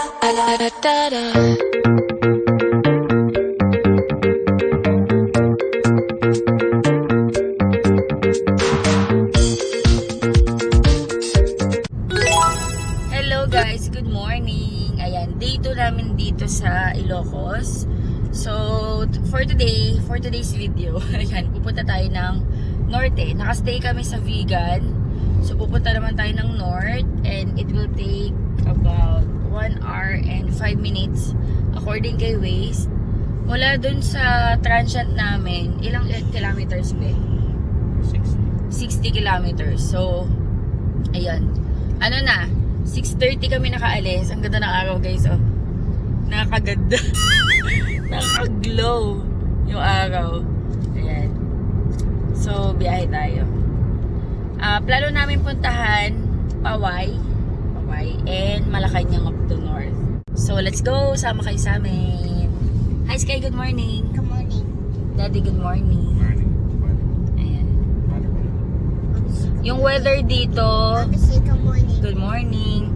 Hello guys, good morning. Ayan, day 2 namin dito sa Ilocos. So, for today's video, ayan, pupunta tayo ng Norte. Nakastay kami sa Vegan. So, pupunta naman tayo ng North and it will take about 1 hour and 5 minutes according kay Waze. Mula dun sa transient namin, ilang kilometers ba? 60 kilometers. So, ayan. Ano na? 6:30 kami nakaalis. Ang ganda ng araw guys, oh. Nakakaganda. Nakakaglow yung araw. Ayan. So, biyahe tayo. Plano namin puntahan Paway and Malacanang up to north. So, let's go. Sama kayo sa amin. Hi Sky, good morning. Good morning. Daddy, good morning. Ayan. Yung weather dito, Good morning. good morning.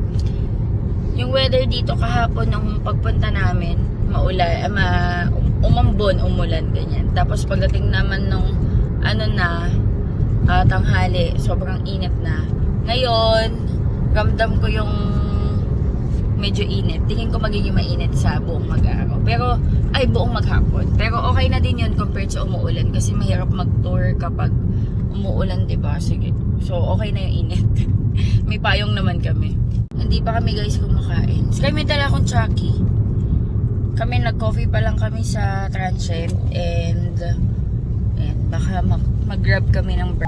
Yung weather dito kahapon nung pagpunta namin, umulan, ganyan. Tapos pagdating naman nung tanghali, sobrang init na. Ngayon, ramdam ko yung medyo init. Tingin ko magiging mainit sa buong mag-araw. Buong maghapon. Pero okay na din yun compared sa umuulan kasi mahirap mag-tour kapag umuulan, diba? Sige. So, okay na yung init. May payong naman kami. Hindi pa kami guys kumakain. Kaya may dala akong Chucky. Kami nag-coffee pa lang kami sa transient and baka mag-grab kami ng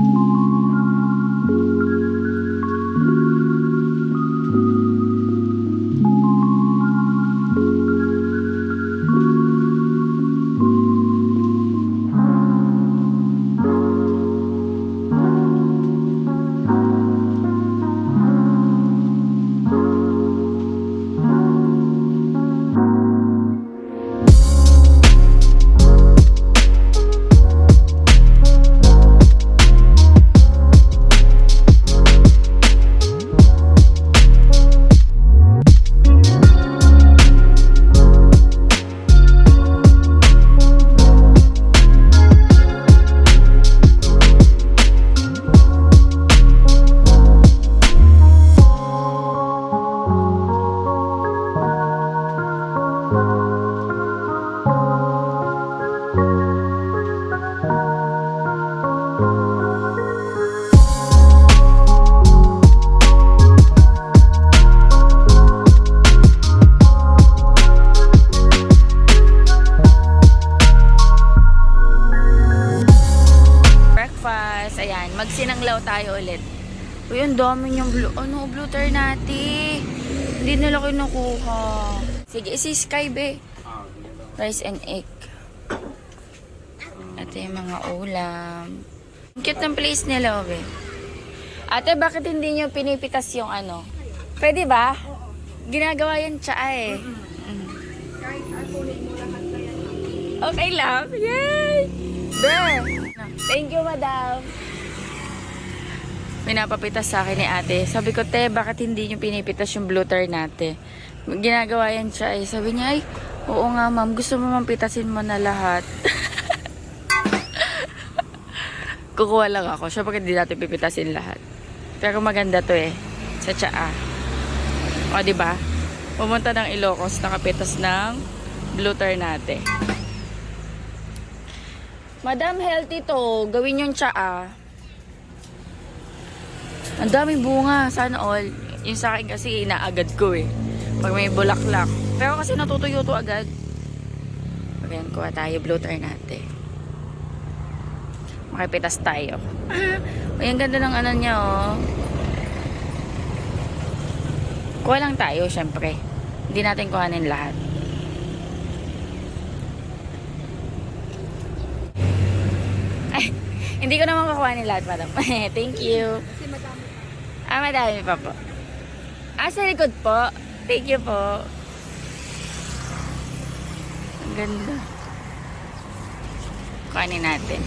magsinanglaw tayo ulit. Uy, ang dami niyang blue tar natin. Hindi nila kinukuha. Sige, si Sky, be. Rice and egg. Ito yung mga ulam. Ang cute ng place nila, be. Ate, bakit hindi niyo pinipitas yung ano? Pwede ba? Ginagawa yan siya eh. Okay lang. Yay! There! Thank you, madam. Pinapapitas sa akin ni ate. Sabi ko, te, bakit hindi nyo pinipitas yung blue tar natin? Ginagawa yan siya eh. Sabi niya, ay, oo nga ma'am, gusto mo pitasin mo na lahat. Kukuha lang ako. Siya bakit hindi natin pipitasin lahat. Pero maganda to eh. Sa tsaa. O, diba? Pumunta ng Ilocos, nakapitas ng blue tar natin. Madam, healthy to. Gawin yung tsaa. Ang daming bunga, sana all. Yung sa akin kasi inaagad ko eh. Pag may bulaklak. Pero kasi natutuyo to agad. Ayan, kuha tayo blue tar natin. Makipitas tayo. Ay, ang ganda ng ano niya oh. Kuha lang tayo, syempre. Hindi natin kuhanin lahat. Ay, hindi ko naman kukuhanin lahat, madam. Thank you. Madami pa po. Sa likod po. Thank you po. Ang ganda. Kuhanin natin.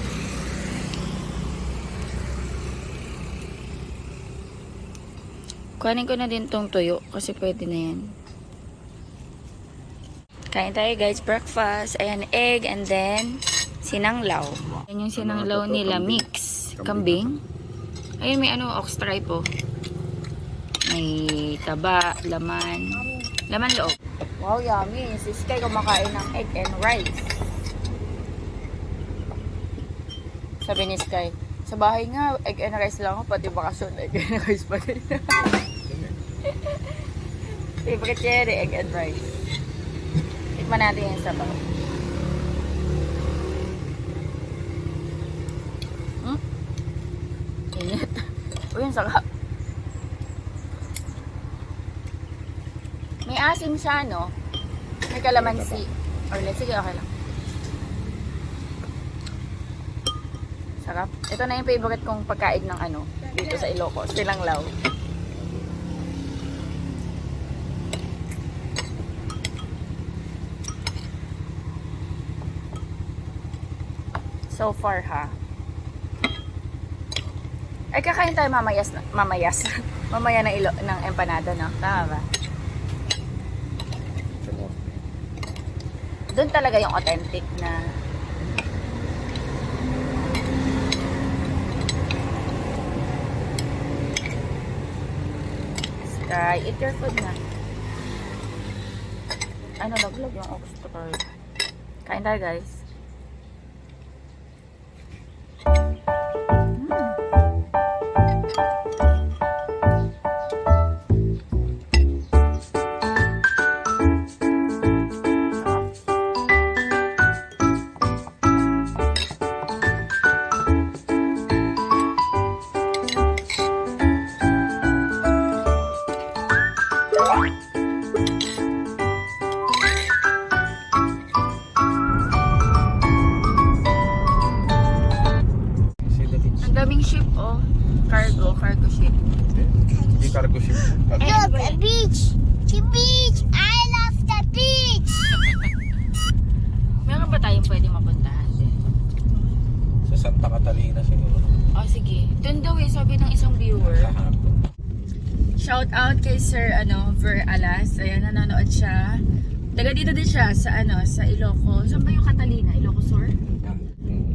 Kuhanin ko na din tong tuyo kasi pwede na yan. Kain tayo guys, breakfast. Ayan, egg and then sinanglaw. Ayan yung sinanglaw nila, mix. Kambing. Ayun, may ox tripe po. May taba, laman. Laman loob. Wow, yummy. Si Sky kumakain ng egg and rice. Sabi ni Sky, sa bahay nga, egg and rice lang ako, pati bakasyon, egg and rice pa rin. Favorite niya rin, egg and rice. Tikman natin yung sabaw. Init. Uy, yung sarap. May asim siya, no? May kalamansi. Or let's sige, okay lang. Sarap. Ito na yung favorite kong pagkain ng dito sa Ilocos. Sinanglaw. So far, ha? Ay, kakain tayo mamaya ng empanada, no? Tama ba? Doon talaga yung authentic na Sky, eat your food na. Naglag yung ox tripe. Kain tayo guys. Daming ship, oh. Cargo ship. Hindi cargo ship. Look, a beach. The beach. I love the beach. Meron ba tayong pwede mapuntahan din? Sa Santa Catalina siguro. Oh, sige. Doon daw sabi ng isang viewer. Shout out kay Sir Ver Alas. Ayan, nanonood siya. Taga dito din siya sa sa Ilocos. Saan ba yung Catalina? Ilocos Sur?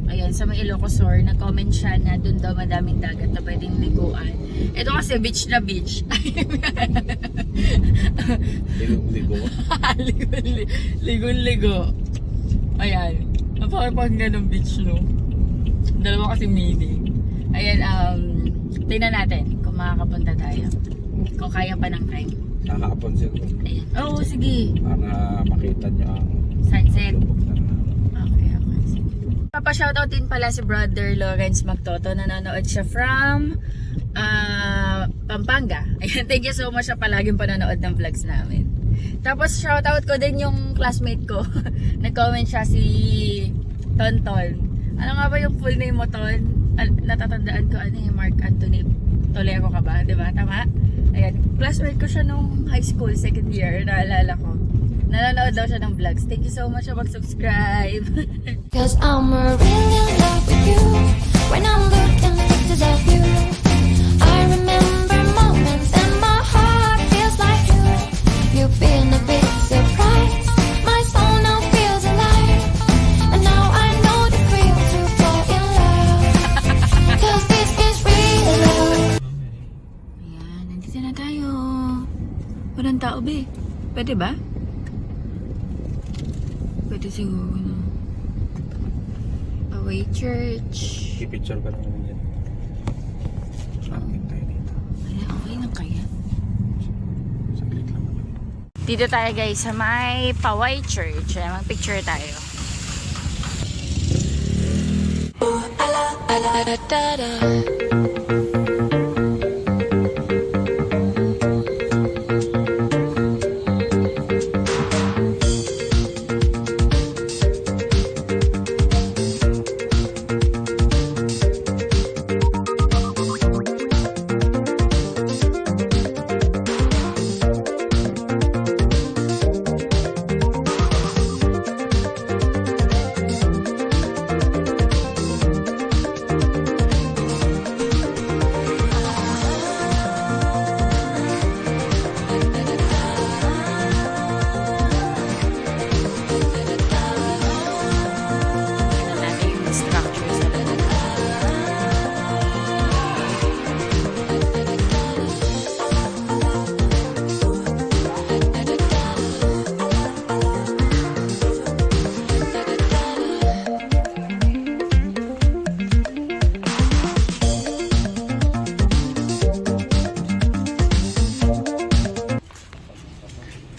Ayan, sa may Ilocos Sur, nag-comment siya na doon daw madaming dagat na pwedeng liguan. Ito kasi beach na beach. Ligo. Ligo. Ayan. Napakapag ganong beach, no? Dalawa kasi meaning. Ayan, tingnan natin kung makakapunta tayo. Kung kaya pa ng time. Nakakapon siguro. Ayan. Oo, sige. Para makita niyo ang Sunset. lubog na Okay. Sige. Papa-shoutout din pala si Brother Lawrence Magtoto. Nanonood siya from Pampanga. Ayan, thank you so much sa palaging panonood ng vlogs namin. Tapos shoutout ko din yung classmate ko. Nag-comment siya si Tonton. Ano nga ba yung full name mo, Ton? Natatandaan ko Mark Anthony Tolero ka ba? Diba? Tama? Ayan, classmate ko siya nung high school, second year. Naalala ko. Nanonood daw siya ng vlogs. Thank you so much sa mag-subscribe. Cause I'm really in love with you. When I'm looking pictures of you, I remember moments and my heart feels like you. You've been a big surprise. My soul now feels alive. And now I know the thrill to fall in love. Cause this is real love. Ayan, nandito na tayo. Walang tao, be. Pwede ba? Pwede siguro, no? Away Church. i-picture ka naman dyan. Shopping tayo dito. Ay, okay lang kaya. Saglit lang naman. Dito tayo guys sa may Paway Church. Ayan, mag-picture tayo.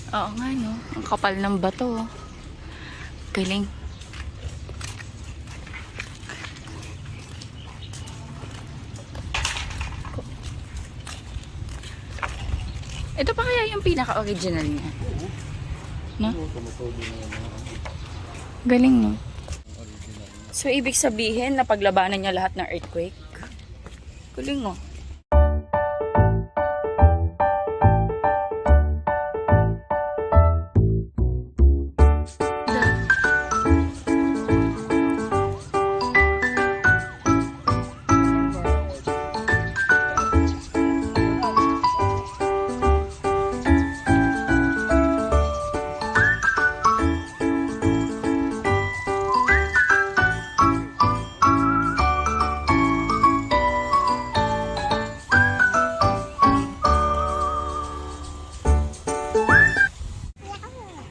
Oo nga, no? Ang kapal ng bato. Galing. Ito pa kaya yung pinaka-original niya? No? Galing, no? So, ibig sabihin na paglabanan niya lahat ng earthquake? Galing, no?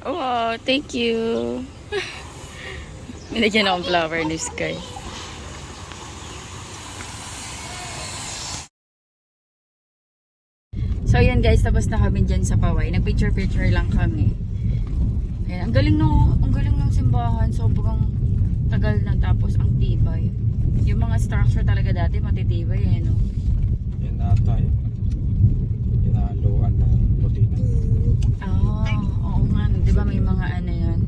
Oh, thank you. Nilagyan akong flower ni Sky. So, yan guys, tapos na kami dyan sa Paway. Nag-picture-picture lang kami. Ayan, ang galing ng simbahan. Sobrang tagal na, tapos ang tibay. Yung mga structure talaga dati, matitibay eh, no? Yan ata yung inaluan ng putina. Oo nga, di ba may mga ano yan?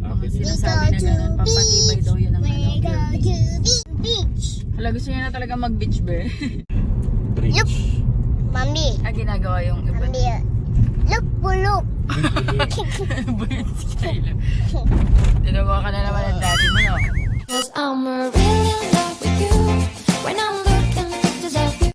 Mga sinasabi na gano'n, pampatibay daw yun ang ano. Go to beach. Hala, gusto niya na talaga mag-beach bear. Bridge. Mommy. Ginagawa yung iba. Mommy. Look, look. Buyan si Kyla. Tinawa ka na naman ang daddy mo, no? 'Cause I'm a real